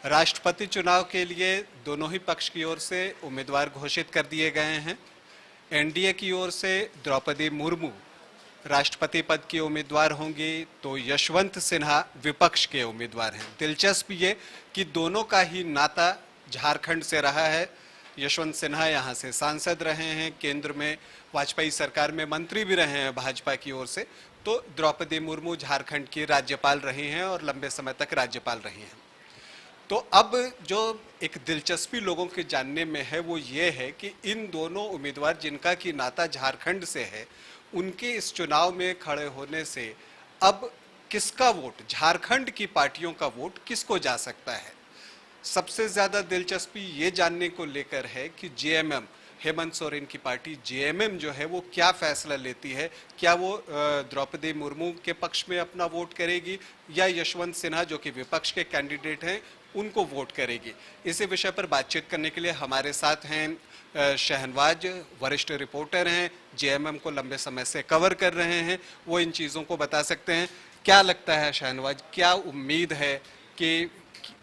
राष्ट्रपति चुनाव के लिए दोनों ही पक्ष की ओर से उम्मीदवार घोषित कर दिए गए हैं। एनडीए की ओर से द्रौपदी मुर्मू राष्ट्रपति पद की उम्मीदवार होंगी, तो यशवंत सिन्हा विपक्ष के उम्मीदवार हैं। दिलचस्प ये कि दोनों का ही नाता झारखंड से रहा है। यशवंत सिन्हा यहाँ से सांसद रहे हैं, केंद्र में वाजपेयी सरकार में मंत्री भी रहे हैं भाजपा की ओर से। तो द्रौपदी मुर्मू झारखंड की राज्यपाल रही हैं और लंबे समय तक राज्यपाल रही हैं। तो अब जो एक दिलचस्पी लोगों के जानने में है वो ये है कि इन दोनों उम्मीदवार जिनका कि नाता झारखंड से है, उनके इस चुनाव में खड़े होने से अब किसका वोट, झारखंड की पार्टियों का वोट किसको जा सकता है। सबसे ज़्यादा दिलचस्पी ये जानने को लेकर है कि जेएमएम, हेमंत सोरेन की पार्टी जेएमएम जो है वो क्या फैसला लेती है। क्या वो द्रौपदी मुर्मू के पक्ष में अपना वोट करेगी या यशवंत सिन्हा जो कि विपक्ष के कैंडिडेट हैं उनको वोट करेगी। इसी विषय पर बातचीत करने के लिए हमारे साथ हैं शहनवाज, वरिष्ठ रिपोर्टर हैं, जेएमएम को लंबे समय से कवर कर रहे हैं, वो इन चीज़ों को बता सकते हैं। क्या लगता है शहनवाज, क्या उम्मीद है कि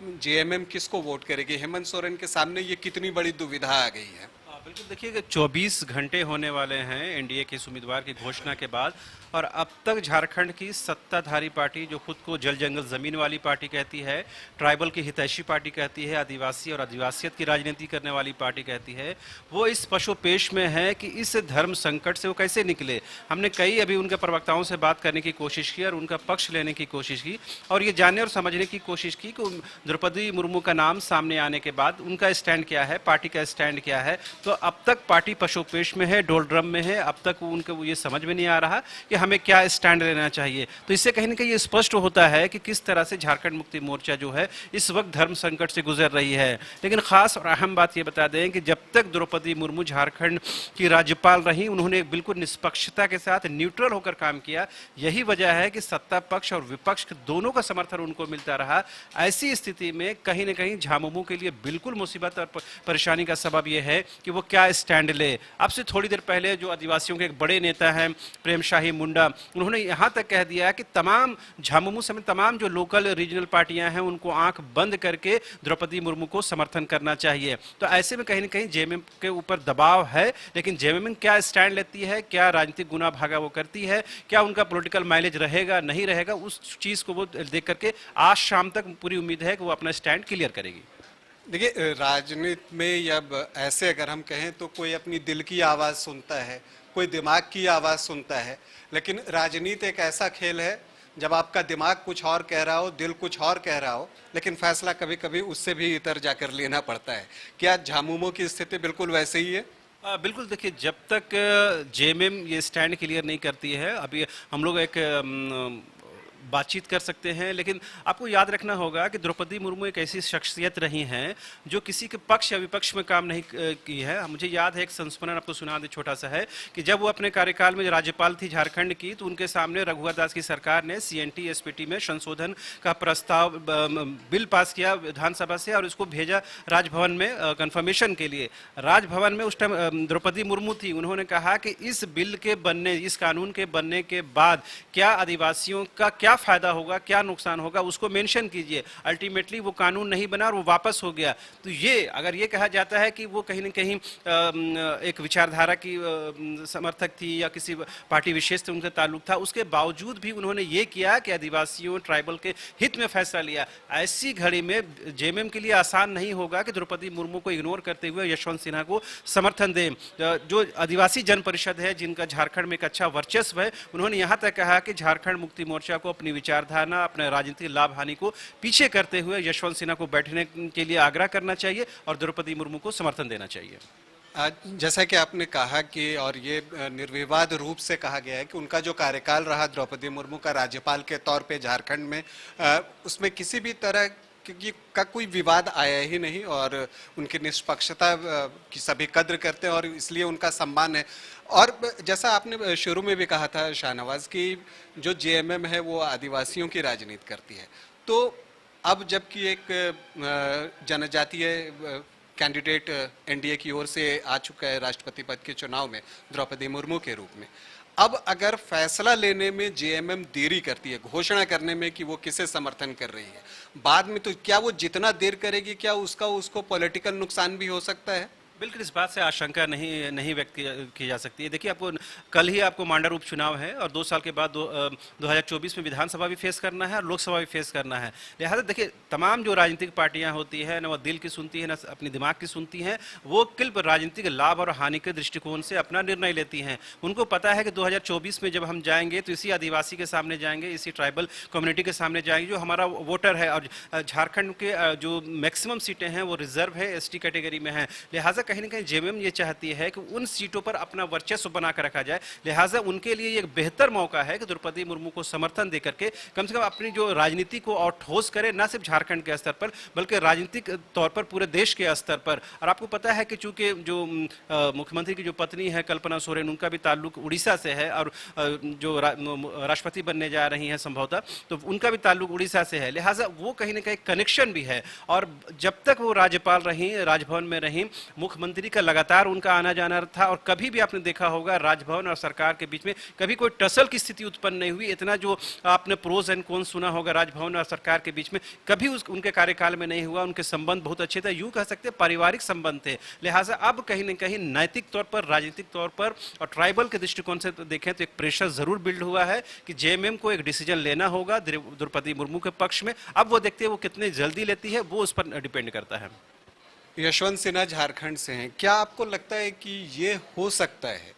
जेएमएम किसको वोट करेगी? हेमंत सोरेन के सामने ये कितनी बड़ी दुविधा आ गई है? बिल्कुल, देखिए कि 24 घंटे होने वाले हैं एनडीए के इस उम्मीदवार की घोषणा के बाद, और अब तक झारखंड की सत्ताधारी पार्टी जो खुद को जल जंगल जमीन वाली पार्टी कहती है, ट्राइबल की हितैषी पार्टी कहती है, आदिवासी और आदिवासियत की राजनीति करने वाली पार्टी कहती है, वो इस पशुपेश में है कि इस धर्म संकट से वो कैसे निकले। हमने कई अभी उनके प्रवक्ताओं से बात करने की कोशिश की और उनका पक्ष लेने की कोशिश की और ये जानने और समझने की कोशिश की कि द्रौपदी मुर्मू का नाम सामने आने के बाद उनका स्टैंड क्या है, पार्टी का स्टैंड क्या है। तो अब तक पार्टी पशुपेश में है, डोलड्रम में है। अब तक उनको ये समझ में नहीं आ रहा कि हमें क्या स्टैंड लेना चाहिए। तो इससे कहीं ना कहीं ये स्पष्ट होता है कि किस तरह से झारखंड मुक्ति मोर्चा जो है इस वक्त धर्म संकट से गुजर रही है। लेकिन खास और अहम बात ये बता दें कि जब तक द्रौपदी मुर्मू झारखंड की राज्यपाल रही, उन्होंने बिल्कुल निष्पक्षता के साथ न्यूट्रल होकर काम किया। यही वजह है कि सत्ता पक्ष और विपक्ष दोनों का समर्थन उनको मिलता रहा। ऐसी स्थिति में कहीं ना कहीं झामुमो के लिए बिल्कुल मुसीबत और परेशानी का सबब यह है कि वो क्या स्टैंड ले। अब से थोड़ी देर पहले जो आदिवासियों के एक बड़े नेता हैं प्रेम शाही मुंडा, उन्होंने यहां तक कह दिया कि तमाम झामुमो समेत तमाम जो लोकल रीजनल पार्टियां हैं उनको आंख बंद करके द्रौपदी मुर्मू को समर्थन करना चाहिए। तो ऐसे में कहीं ना कहीं जेएमएम के ऊपर दबाव है। लेकिन जेएमएम क्या स्टैंड लेती है, क्या राजनीतिक गुना भागा वो करती है, क्या उनका पॉलिटिकल माइलेज रहेगा नहीं रहेगा, उस चीज को वो देख करके आज शाम तक पूरी उम्मीद है कि वो अपना स्टैंड क्लियर करेगी। देखिए, राजनीति में या ऐसे अगर हम कहें तो कोई अपनी दिल की आवाज़ सुनता है, कोई दिमाग की आवाज़ सुनता है। लेकिन राजनीति एक ऐसा खेल है जब आपका दिमाग कुछ और कह रहा हो, दिल कुछ और कह रहा हो, लेकिन फैसला कभी कभी उससे भी इतर जाकर लेना पड़ता है। क्या झामुमो की स्थिति बिल्कुल वैसे ही है? बिल्कुल, देखिए जब तक जेएमएम ये स्टैंड क्लियर नहीं करती है, अभी हम लोग एक बातचीत कर सकते हैं। लेकिन आपको याद रखना होगा कि द्रौपदी मुर्मू एक ऐसी शख्सियत रही हैं जो किसी के पक्ष या विपक्ष में काम नहीं की है। मुझे याद है, एक संस्मरण आपको सुना दे छोटा सा है, कि जब वो अपने कार्यकाल में राज्यपाल थी झारखंड की, तो उनके सामने रघुवर दास की सरकार ने सीएनटी एसपीटी में संशोधन का प्रस्ताव बिल पास किया विधानसभा से और उसको भेजा राजभवन में कंफर्मेशन के लिए। राजभवन में उस टाइम द्रौपदी मुर्मू थी। उन्होंने कहा कि इस बिल के बनने, इस कानून के बनने के बाद क्या आदिवासियों का क्या फायदा होगा, क्या नुकसान होगा, उसको मेंशन कीजिए। अल्टीमेटली वो कानून नहीं बना और वो वापस हो गया। तो ये अगर ये कहा जाता है कि वो कहीं ना कहीं एक विचारधारा की समर्थक थी या किसी पार्टी विशेष से उनका ताल्लुक था, उसके बावजूद भी उन्होंने ये किया कि आदिवासियों, ट्राइबल के हित में फैसला लिया। ऐसी घड़ी में जेएमएम के लिए आसान नहीं होगा कि द्रौपदी मुर्मू को इग्नोर करते हुए यशवंत सिन्हा को समर्थन दें। जो आदिवासी जन परिषद है, जिनका झारखंड में एक अच्छा वर्चस्व है, उन्होंने यहाँ तक कहा कि झारखंड मुक्ति मोर्चा को अपनी विचारधारा, अपने राजनीतिक लाभ हानि को पीछे करते हुए यशवंत सिन्हा को बैठने के लिए आग्रह करना चाहिए और द्रौपदी मुर्मू को समर्थन देना चाहिए। जैसा कि आपने कहा कि और ये निर्विवाद रूप से कहा गया है कि उनका जो कार्यकाल रहा द्रौपदी मुर्मू का राज्यपाल के तौर पे झारखंड में, उसमें किसी भी तरह का कोई विवाद आया ही नहीं और उनकी निष्पक्षता की सभी कद्र करते हैं और इसलिए उनका सम्मान है। और जैसा आपने शुरू में भी कहा था शाहनवाज कि जो जेएमएम है वो आदिवासियों की राजनीति करती है, तो अब जबकि एक जनजातीय कैंडिडेट एनडीए की ओर से आ चुका है राष्ट्रपति पद के चुनाव में द्रौपदी मुर्मू के रूप में, अब अगर फैसला लेने में जेएमएम देरी करती है, घोषणा करने में कि वो किसे समर्थन कर रही है, बाद में तो क्या वो जितना देर करेगी, क्या उसका उसको पॉलिटिकल नुकसान भी हो सकता है? बिल्कुल इस बात से आशंका नहीं नहीं व्यक्त की जा सकती है। देखिए, आपको कल ही आपको मांडर उपचुनाव है और 2 साल के बाद 2024 में विधानसभा भी फेस करना है और लोकसभा भी फेस करना है। लिहाजा देखिए, तमाम जो राजनीतिक पार्टियां होती हैं, ना वो दिल की सुनती है ना अपने दिमाग की सुनती हैं, वो केवल राजनीतिक लाभ और हानि के दृष्टिकोण से अपना निर्णय लेती हैं। उनको पता है कि 2024 में जब हम जाएंगे तो इसी आदिवासी के सामने जाएंगे, इसी ट्राइबल कम्युनिटी के सामने जाएंगे जो हमारा वोटर है। और झारखंड के जो मैक्सिमम सीटें हैं वो रिजर्व है, एसटी कैटेगरी में है। लिहाजा कहीं ना कहीं जेएमएम ये चाहती है कि उन सीटों पर अपना वर्चस्व बना कर रखा जाए। लिहाजा उनके लिए एक बेहतर मौका है कि द्रौपदी मुर्मू को समर्थन देकर के कम से कम अपनी जो राजनीति को और ठोस करे, न सिर्फ झारखंड के स्तर पर बल्कि राजनीतिक तौर पर पूरे देश के स्तर पर। और आपको पता है कि चूंकि जो मुख्यमंत्री की जो पत्नी है कल्पना सोरेन, उनका भी ताल्लुक उड़ीसा से है और जो राष्ट्रपति बनने जा रही हैं संभवतः, तो उनका भी ताल्लुक उड़ीसा से है। लिहाजा वो कहीं ना कहीं कनेक्शन भी है। और जब तक वो राज्यपाल रही, राजभवन में रही, मुख्यमंत्री का लगातार उनका आना जाना था और कभी भी आपने देखा होगा राजभवन और सरकार के बीच में कभी कोई टसल की स्थिति उत्पन्न नहीं हुई। इतना जो आपने प्रोज एंड कॉन्स सुना होगा राजभवन और सरकार के बीच में, कभी उनके कार्यकाल में नहीं हुआ। उनके संबंध बहुत अच्छे थे, यूं कह सकते पारिवारिक संबंध थे। लिहाजा अब कहीं ना कहीं नैतिक तौर पर, राजनीतिक तौर पर और ट्राइबल के दृष्टिकोण से देखें तो एक प्रेशर जरूर बिल्ड हुआ है कि जेएमएम को एक डिसीजन लेना होगा द्रौपदी मुर्मू के पक्ष में। अब वो देखते हैं वो कितनी जल्दी लेती है, वो उस पर डिपेंड करता है। यशवंत सिन्हा झारखंड से हैं, क्या आपको लगता है कि ये हो सकता है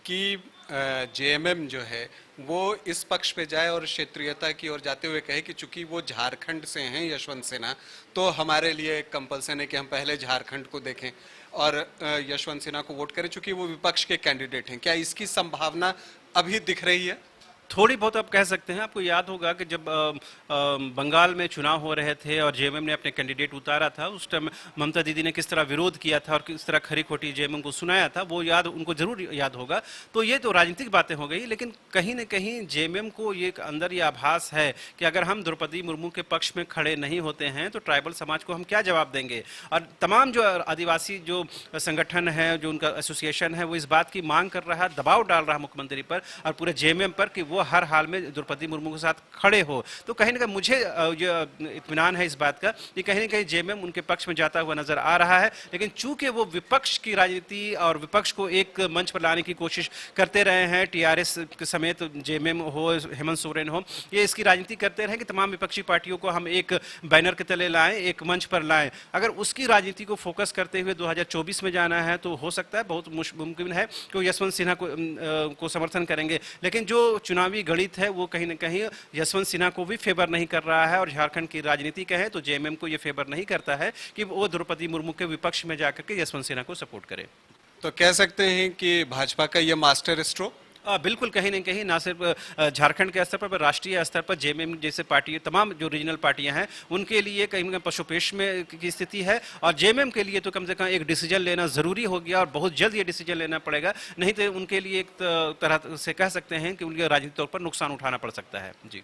कि जेएमएम जो है वो इस पक्ष पे जाए और क्षेत्रीयता की ओर जाते हुए कहे कि चूंकि वो झारखंड से हैं यशवंत सिन्हा, तो हमारे लिए कंपल्सन है कि हम पहले झारखंड को देखें और यशवंत सिन्हा को वोट करें चूंकि वो विपक्ष के कैंडिडेट हैं? क्या इसकी संभावना अभी दिख रही है? थोड़ी बहुत आप कह सकते हैं। आपको याद होगा कि जब बंगाल में चुनाव हो रहे थे और जेएमएम ने अपने कैंडिडेट उतारा था, उस टाइम ममता दीदी ने किस तरह विरोध किया था और किस तरह खरी खोटी जेएमएम को सुनाया था, वो याद उनको जरूर याद होगा। तो ये तो राजनीतिक बातें हो गई, लेकिन कहीं ना कहीं जेएमएम को ये अंदर ये आभास है कि अगर हम द्रौपदी मुर्मू के पक्ष में खड़े नहीं होते हैं तो ट्राइबल समाज को हम क्या जवाब देंगे। और तमाम जो आदिवासी जो संगठन है, जो उनका एसोसिएशन है, वो इस बात की मांग कर रहा है, दबाव डाल रहा है मुख्यमंत्री पर और पूरे जेएमएम पर कि वो हर हाल में द्रौपदी मुर्मू के साथ खड़े हो। तो कहीं ना कहीं मुझे इत्मीनान है इस बात का कि कहीं ना कहीं जेएमएम उनके पक्ष में जाता हुआ नजर आ रहा है। लेकिन चूंकि वो विपक्ष की राजनीति और विपक्ष को एक मंच पर लाने की कोशिश करते रहे हैं, टीआरएस के समेत जेएमएम हो, हेमंत सोरेन हो, ये इसकी राजनीति करते रहे कि तमाम विपक्षी पार्टियों को हम एक बैनर के तले लाएं, एक मंच पर लाएं। अगर उसकी राजनीति को फोकस करते हुए 2024 में जाना है तो हो सकता है, बहुत मुमकिन है कि वो यशवंत सिन्हा को समर्थन करेंगे। लेकिन जो चुनावी गणित है वो कहीं ना कहीं यशवंत सिन्हा को भी फेवर नहीं कर रहा है और झारखंड की राजनीति कहे तो जेएमएम को ये फेवर नहीं करता है कि वो द्रौपदी मुर्मू के विपक्ष में जाकर के यशवंत सिन्हा को सपोर्ट करे। तो कह सकते हैं कि भाजपा का ये मास्टर स्ट्रोक बिल्कुल कहीं ना कहीं ना सिर्फ झारखंड के स्तर पर राष्ट्रीय स्तर पर जेएमएम जैसे पार्टी, तमाम जो रीजनल पार्टियां हैं, उनके लिए कहीं ना कहीं पशुपेश में की स्थिति है। और जेएमएम के लिए तो कम से कम एक डिसीजन लेना जरूरी हो गया और बहुत जल्द ये डिसीजन लेना पड़ेगा, नहीं तो उनके लिए एक तरह से कह सकते हैं कि उनके राजनीतिक तौर पर नुकसान उठाना पड़ सकता है। जी,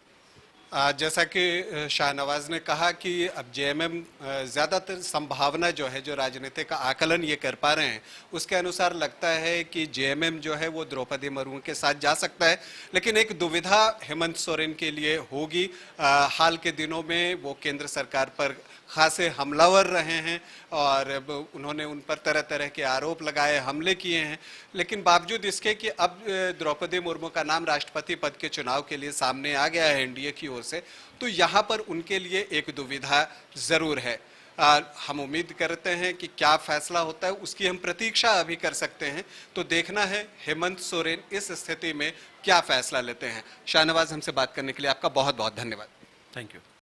जैसा कि शाहनवाज ने कहा कि अब जेएमएम ज़्यादातर संभावना जो है, जो राजनीतिक का आकलन ये कर पा रहे हैं, उसके अनुसार लगता है कि जेएमएम जो है वो द्रौपदी मुर्मू के साथ जा सकता है। लेकिन एक दुविधा हेमंत सोरेन के लिए होगी। हाल के दिनों में वो केंद्र सरकार पर खासे हमलावर रहे हैं और उन्होंने उन पर तरह तरह के आरोप लगाए, हमले किए हैं। लेकिन बावजूद इसके कि अब द्रौपदी मुर्मू का नाम राष्ट्रपति पद के चुनाव के लिए सामने आ गया है एनडीए की ओर से, तो यहाँ पर उनके लिए एक दुविधा जरूर है। हम उम्मीद करते हैं कि क्या फैसला होता है उसकी हम प्रतीक्षा अभी कर सकते हैं। तो देखना है हेमंत सोरेन इस स्थिति में क्या फैसला लेते हैं। शाहनवाज, हमसे बात करने के लिए आपका बहुत बहुत धन्यवाद। Thank you.